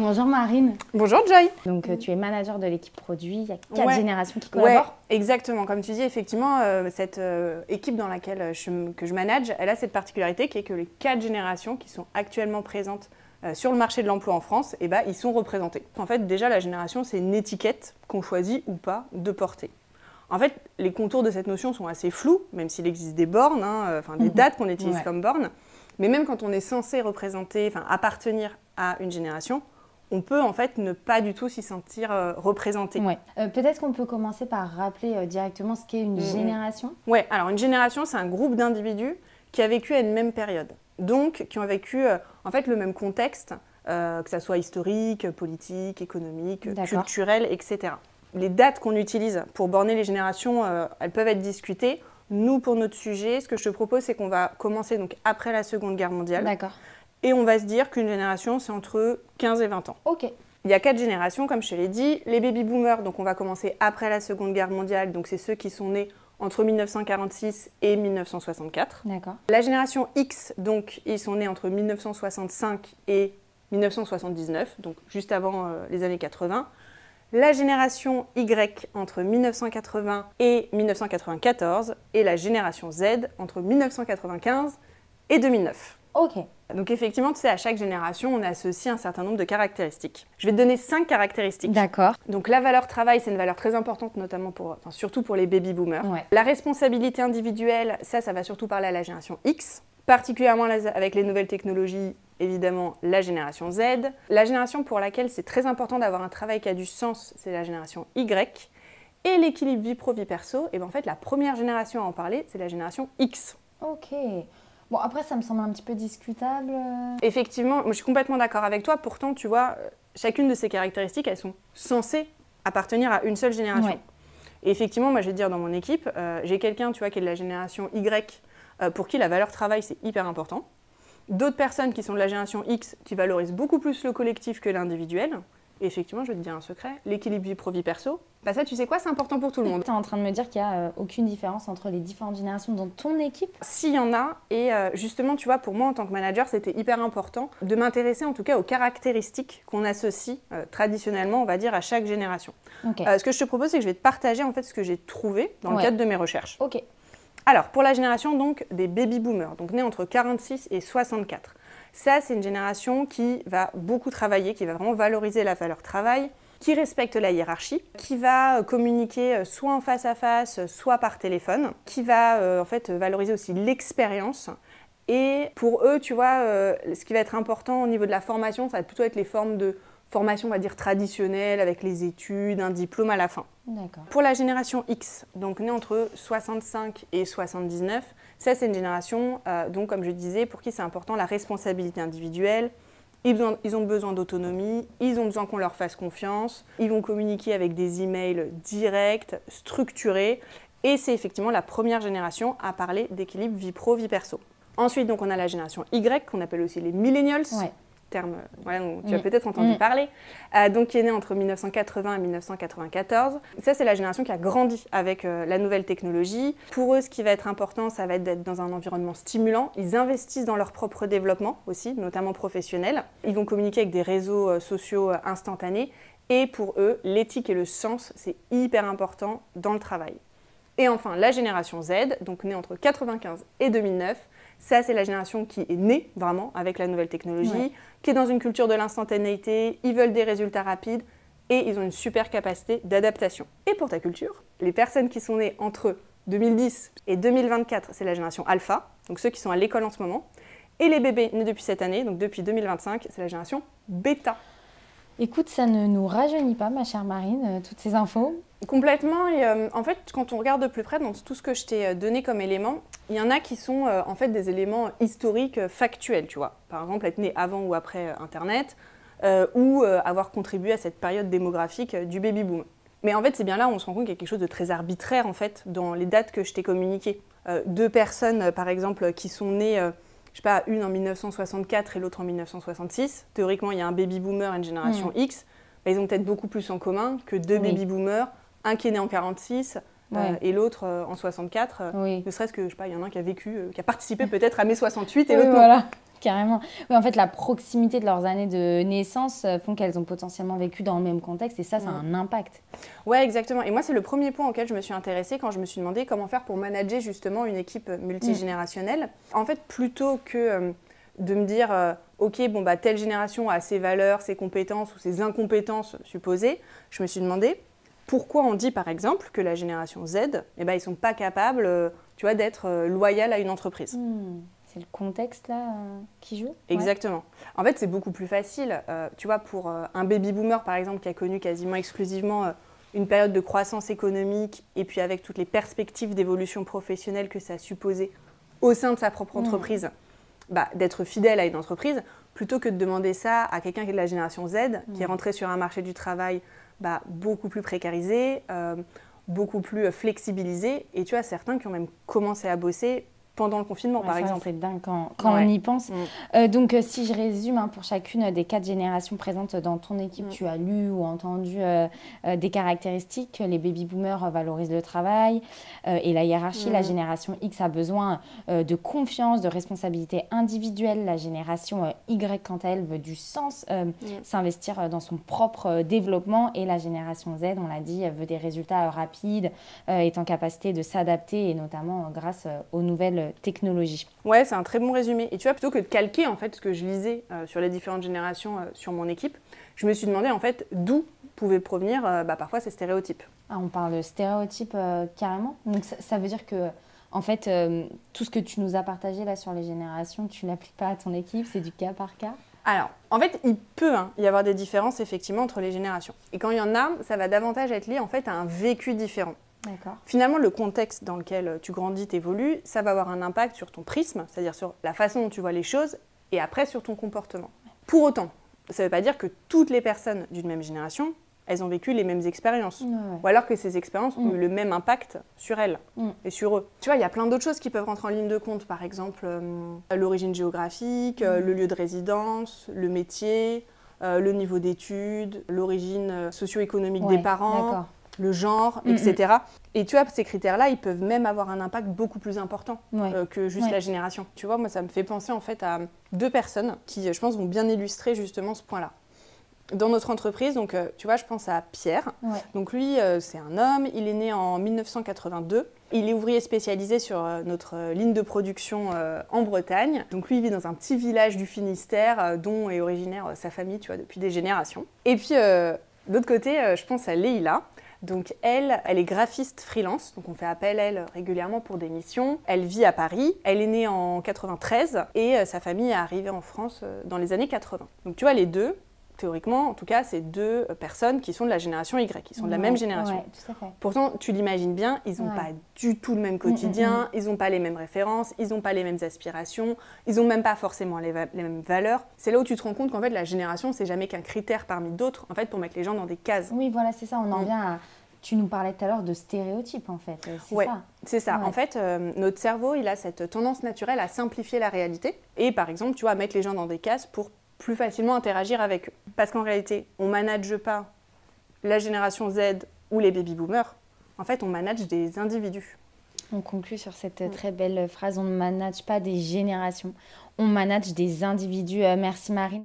Bonjour Marine. Bonjour Joy. Donc tu es manager de l'équipe produit, il y a 4 générations qui collaborent. Exactement, comme tu dis, effectivement, cette équipe dans laquelle que je manage, elle a cette particularité qui est que les 4 générations qui sont actuellement présentes sur le marché de l'emploi en France, ils sont représentés. En fait, déjà, la génération, c'est une étiquette qu'on choisit ou pas de porter. En fait, les contours de cette notion sont assez flous, même s'il existe des bornes, des dates qu'on utilise comme bornes. Mais même quand on est censé représenter, appartenir à une génération, on peut en fait ne pas du tout s'y sentir représenté. Ouais. Peut-être qu'on peut commencer par rappeler directement ce qu'est une génération. Oui, alors une génération, c'est un groupe d'individus qui a vécu à une même période. Donc, qui ont vécu en fait le même contexte, que ça soit historique, politique, économique, culturel, etc. Les dates qu'on utilise pour borner les générations, elles peuvent être discutées. Nous, pour notre sujet, ce que je te propose, c'est qu'on va commencer donc après la Seconde Guerre mondiale. D'accord. Et on va se dire qu'une génération, c'est entre 15 et 20 ans. Ok. Il y a 4 générations, comme je te l'ai dit. Les baby-boomers, donc on va commencer après la Seconde Guerre mondiale. Donc c'est ceux qui sont nés entre 1946 et 1964. D'accord. La génération X, donc ils sont nés entre 1965 et 1979, donc juste avant les années 80. La génération Y entre 1980 et 1994 et la génération Z entre 1995 et 2009. Ok. Donc effectivement, tu sais, à chaque génération, on associe un certain nombre de caractéristiques. Je vais te donner 5 caractéristiques. D'accord. Donc la valeur travail, c'est une valeur très importante, notamment surtout pour les baby-boomers. Ouais. La responsabilité individuelle, ça va surtout parler à la génération X, particulièrement avec les nouvelles technologies, évidemment la génération Z. La génération pour laquelle c'est très important d'avoir un travail qui a du sens, c'est la génération Y. Et l'équilibre vie pro, vie perso, et en fait la première génération à en parler, c'est la génération X. Ok. Bon, après, ça me semble un petit peu discutable. Effectivement, moi, je suis complètement d'accord avec toi. Pourtant, tu vois, chacune de ces caractéristiques, elles sont censées appartenir à une seule génération. Ouais. Et effectivement, moi, je vais te dire, dans mon équipe, j'ai quelqu'un, tu vois, qui est de la génération Y, pour qui la valeur travail, c'est hyper important. D'autres personnes qui sont de la génération X, qui valorisent beaucoup plus le collectif que l'individuel. Et effectivement, je vais te dire un secret, l'équilibre vie pro, vie perso, ça, tu sais quoi, c'est important pour tout le monde. Tu es en train de me dire qu'il n'y a aucune différence entre les différentes générations dans ton équipe? S'il y en a, et justement, tu vois, pour moi, en tant que manager, c'était hyper important de m'intéresser en tout cas aux caractéristiques qu'on associe traditionnellement, on va dire, à chaque génération. Okay. Ce que je te propose, c'est que je vais te partager en fait ce que j'ai trouvé dans le cadre de mes recherches. Ok. Alors, pour la génération donc des baby-boomers, donc nés entre 46 et 64, ça, c'est une génération qui va beaucoup travailler, qui va vraiment valoriser la valeur travail, qui respecte la hiérarchie, qui va communiquer soit en face à face, soit par téléphone, qui va en fait valoriser aussi l'expérience. Et pour eux, tu vois, ce qui va être important au niveau de la formation, ça va plutôt être les formes de formation, on va dire, traditionnelle, avec les études, un diplôme à la fin. D'accord. Pour la génération X, donc née entre 65 et 79, ça c'est une génération, donc comme je disais, pour qui c'est important la responsabilité individuelle. Ils ont besoin d'autonomie, ils ont besoin qu'on leur fasse confiance, ils vont communiquer avec des emails directs, structurés, et c'est effectivement la première génération à parler d'équilibre vie pro, vie perso. Ensuite, donc, on a la génération Y, qu'on appelle aussi les millennials. Ouais. Terme dont tu as peut-être entendu parler, donc qui est née entre 1980 et 1994. Ça, c'est la génération qui a grandi avec la nouvelle technologie. Pour eux, ce qui va être important, ça va être d'être dans un environnement stimulant. Ils investissent dans leur propre développement aussi, notamment professionnel. Ils vont communiquer avec des réseaux sociaux instantanés. Et pour eux, l'éthique et le sens, c'est hyper important dans le travail. Et enfin, la génération Z, donc née entre 1995 et 2009, ça, c'est la génération qui est née vraiment avec la nouvelle technologie, qui est dans une culture de l'instantanéité, ils veulent des résultats rapides et ils ont une super capacité d'adaptation. Et pour ta culture, les personnes qui sont nées entre 2010 et 2024, c'est la génération alpha, donc ceux qui sont à l'école en ce moment. Et les bébés nés depuis cette année, donc depuis 2025, c'est la génération bêta. Écoute, ça ne nous rajeunit pas, ma chère Marine, toutes ces infos. Complètement, et en fait, quand on regarde de plus près dans tout ce que je t'ai donné comme éléments, il y en a qui sont en fait des éléments historiques factuels, tu vois. Par exemple, être né avant ou après Internet, ou avoir contribué à cette période démographique du baby-boom. Mais en fait, c'est bien là où on se rend compte qu'il y a quelque chose de très arbitraire, en fait, dans les dates que je t'ai communiquées. 2 personnes, par exemple, qui sont nées, je sais pas, une en 1964 et l'autre en 1966. Théoriquement, il y a un baby-boomer et une génération X. Ils ont peut-être beaucoup plus en commun que 2 baby-boomers, un qui est né en 46, et l'autre en 64, oui. ne serait-ce que, je sais pas, il y en a un qui a vécu, qui a participé peut-être à mai 68 et Oui, l'autre non. voilà, carrément. Oui, en fait, la proximité de leurs années de naissance font qu'elles ont potentiellement vécu dans le même contexte et ça a un impact. Ouais, exactement. Et moi, c'est le premier point auquel je me suis intéressée quand je me suis demandé comment faire pour manager justement une équipe multigénérationnelle. En fait, plutôt que de me dire, ok, bon, bah, telle génération a ses valeurs, ses compétences ou ses incompétences supposées, je me suis demandé pourquoi on dit par exemple que la génération Z, eh ben, ils ne sont pas capables tu vois, d'être loyaux à une entreprise. C'est le contexte là qui joue. Exactement. Ouais. En fait, c'est beaucoup plus facile. Tu vois, pour un baby boomer par exemple qui a connu quasiment exclusivement une période de croissance économique et puis avec toutes les perspectives d'évolution professionnelle que ça supposait au sein de sa propre entreprise, bah, d'être fidèle à une entreprise, plutôt que de demander ça à quelqu'un qui est de la génération Z, qui est rentré sur un marché du travail beaucoup plus précarisé, beaucoup plus flexibilisé. Et tu as certains qui ont même commencé à bosser pendant le confinement, par exemple. C'est dingue quand on y pense. Donc, si je résume, pour chacune des 4 générations présentes dans ton équipe, tu as lu ou entendu des caractéristiques. Les baby-boomers valorisent le travail et la hiérarchie. La génération X a besoin de confiance, de responsabilité individuelle. La génération Y, quant à elle, veut du sens, s'investir dans son propre développement. Et la génération Z, on l'a dit, veut des résultats rapides, est en capacité de s'adapter et notamment grâce aux nouvelles technologie. Ouais, c'est un très bon résumé. Et tu vois, plutôt que de calquer en fait ce que je lisais sur les différentes générations sur mon équipe, je me suis demandé en fait d'où pouvaient provenir parfois ces stéréotypes. Ah, on parle de stéréotypes carrément. Donc ça veut dire que en fait tout ce que tu nous as partagé là sur les générations, tu l'appliques pas à ton équipe, c'est du cas par cas. Alors, en fait, il peut y avoir des différences effectivement entre les générations. Et quand il y en a, ça va davantage être lié en fait à un vécu différent. D'accord. Finalement, le contexte dans lequel tu grandis, t'évolues, ça va avoir un impact sur ton prisme, c'est-à-dire sur la façon dont tu vois les choses, et après sur ton comportement. Pour autant, ça ne veut pas dire que toutes les personnes d'une même génération, elles ont vécu les mêmes expériences, ou alors que ces expériences ont eu le même impact sur elles et sur eux. Tu vois, il y a plein d'autres choses qui peuvent rentrer en ligne de compte, par exemple l'origine géographique, le lieu de résidence, le métier, le niveau d'études, l'origine socio-économique des parents, le genre, etc. Et tu vois, ces critères-là, ils peuvent même avoir un impact beaucoup plus important que juste la génération. Tu vois, moi, ça me fait penser en fait à 2 personnes qui, je pense, vont bien illustrer justement ce point-là. Dans notre entreprise, donc, tu vois, je pense à Pierre. Donc lui, c'est un homme, il est né en 1982. Il est ouvrier spécialisé sur notre ligne de production en Bretagne. Donc lui, il vit dans un petit village du Finistère dont est originaire sa famille, tu vois, depuis des générations. Et puis, de l'autre côté, je pense à Leïla. Donc elle est graphiste freelance, donc on fait appel à elle régulièrement pour des missions. Elle vit à Paris, elle est née en 93 et sa famille est arrivée en France dans les années 80. Donc tu vois, les deux, théoriquement, en tout cas, c'est 2 personnes qui sont de la génération Y, qui sont de la même génération. Ouais, tout à fait. Pourtant, tu l'imagines bien, ils n'ont pas du tout le même quotidien, ils n'ont pas les mêmes références, ils n'ont pas les mêmes aspirations, ils n'ont même pas forcément les mêmes valeurs. C'est là où tu te rends compte qu'en fait, la génération, c'est jamais qu'un critère parmi d'autres, en fait, pour mettre les gens dans des cases. Oui, voilà, c'est ça, on en vient à... Tu nous parlais tout à l'heure de stéréotypes, en fait, c'est ça. C'est ça. En fait, notre cerveau, il a cette tendance naturelle à simplifier la réalité et, par exemple, tu vois, à mettre les gens dans des cases pour plus facilement interagir avec eux. Parce qu'en réalité, on ne manage pas la génération Z ou les baby-boomers. En fait, on manage des individus. On conclut sur cette très belle phrase, on ne manage pas des générations, on manage des individus. Merci Marine.